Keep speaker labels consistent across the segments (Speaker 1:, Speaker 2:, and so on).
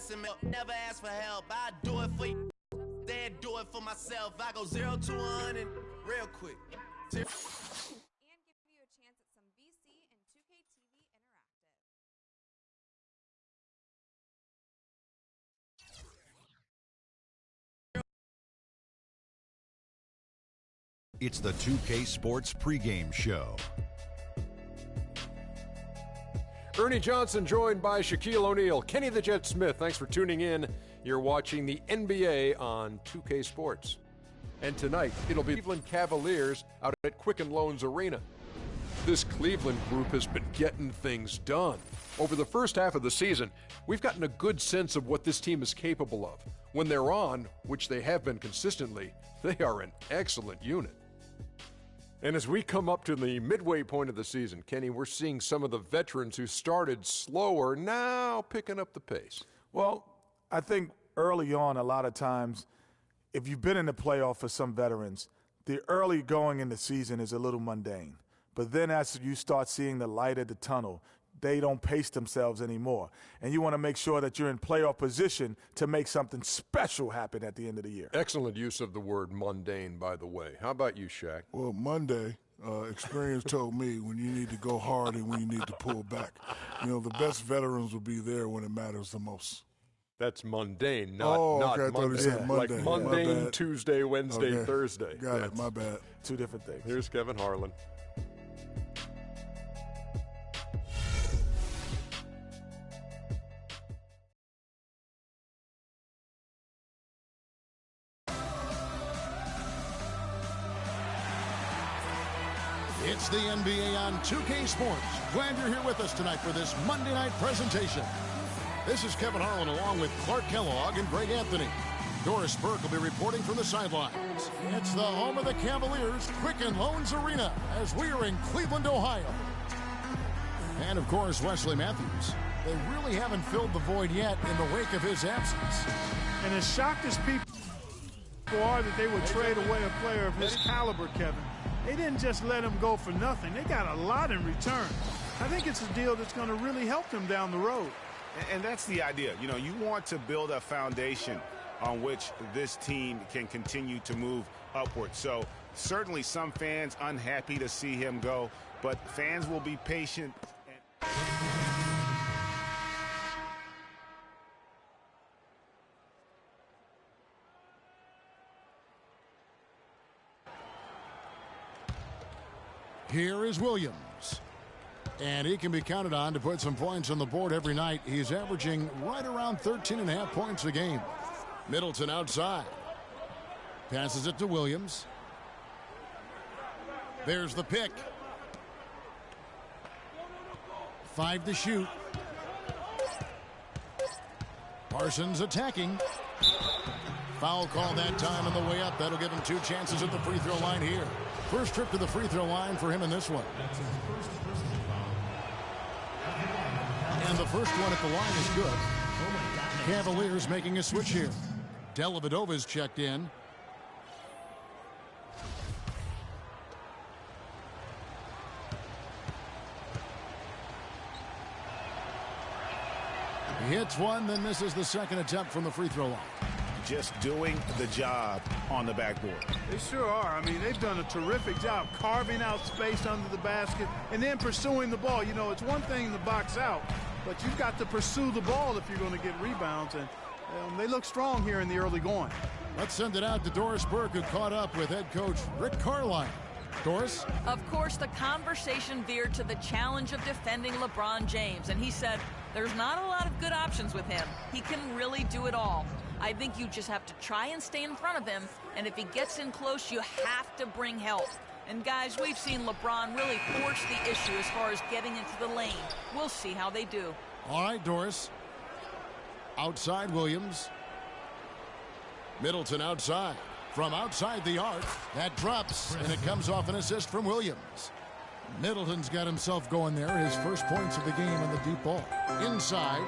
Speaker 1: asking me, never ask for help. I do it for you, then do it for myself. I go 0 to 100 real quick.
Speaker 2: And give you a chance at some VC and 2K TV Interactive.
Speaker 3: It's the 2K Sports pregame show.
Speaker 4: Ernie Johnson joined by Shaquille O'Neal. Kenny the Jet Smith, thanks for tuning in. You're watching the NBA on 2K Sports. And tonight, it'll be Cleveland Cavaliers out at Quicken Loans Arena. This Cleveland group has been getting things done. Over the first half of the season, we've gotten a good sense of what this team is capable of. When they're on, which they have been consistently, they are an excellent unit. And as we come up to the midway point of the season, Kenny, we're seeing some of the veterans who started slower now picking up the pace.
Speaker 5: Well, I think early on, a lot of times, if you've been in the playoff for some veterans, the early going in the season is a little mundane. But then as you start seeing the light at the tunnel, they don't pace themselves anymore. And you want to make sure that you're in playoff position to make something special happen at the end of the year.
Speaker 4: Excellent use of the word mundane, by the way. How about you, Shaq?
Speaker 6: Well, Monday, experience told me when you need to go hard and when you need to pull back. You know, the best veterans will be there when it matters the most.
Speaker 4: That's mundane, not
Speaker 6: okay, I thought
Speaker 4: Monday.
Speaker 6: he said Monday.
Speaker 4: Like mundane Tuesday, Wednesday,
Speaker 6: Okay.
Speaker 4: Thursday.
Speaker 6: Got it, my bad.
Speaker 5: Two different things.
Speaker 4: Here's Kevin Harlan.
Speaker 7: It's the NBA on 2K Sports. Glad you're here with us tonight for this Monday night presentation. This is Kevin Harlan along with Clark Kellogg and Greg Anthony. Doris Burke will be reporting from the sidelines. It's the home of the Cavaliers, Quicken Loans Arena, as we are in Cleveland, Ohio. And, of course, Wesley Matthews. They really haven't filled the void yet in the wake of his absence.
Speaker 8: And as shocked as people are that they would trade away a player of his caliber, Kevin, they didn't just let him go for nothing. They got a lot in return. I think it's a deal that's going to really help them down the road.
Speaker 9: And that's the idea. You know, you want to build a foundation on which this team can continue to move upward. So certainly some fans unhappy to see him go, but fans will be patient.
Speaker 7: Here is Williams. And he can be counted on to put some points on the board every night. He's averaging right around 13.5 points a game. Middleton outside. Passes it to Williams. There's the pick. 5 to shoot. Parsons attacking. Foul call that time on the way up. That'll give him 2 chances at the free throw line here. First trip to the free throw line for him in this one. And the first one at the line is good. Cavaliers making a switch here. Dellavedova's checked in. He hits one, then misses the second attempt from the free throw line.
Speaker 9: Just doing the job on the backboard.
Speaker 8: They sure are. I mean, they've done a terrific job carving out space under the basket and then pursuing the ball. You know, it's one thing to box out, but you've got to pursue the ball if you're going to get rebounds, and they look strong here in the early going.
Speaker 7: Let's send it out to Doris Burke, who caught up with head coach Rick Carlisle. Doris?
Speaker 10: Of course, the conversation veered to the challenge of defending LeBron James, and he said there's not a lot of good options with him. He can really do it all. I think you just have to try and stay in front of him, and if he gets in close, you have to bring help. And guys, we've seen LeBron really force the issue as far as getting into the lane. We'll see how they do.
Speaker 7: All right, Doris. Outside Williams. Middleton outside. From outside the arc, that drops, and it comes off an assist from Williams. Middleton's got himself going there, his first points of the game on the deep ball. Inside.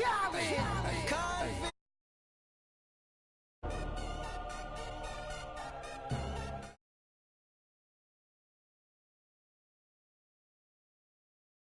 Speaker 11: coming.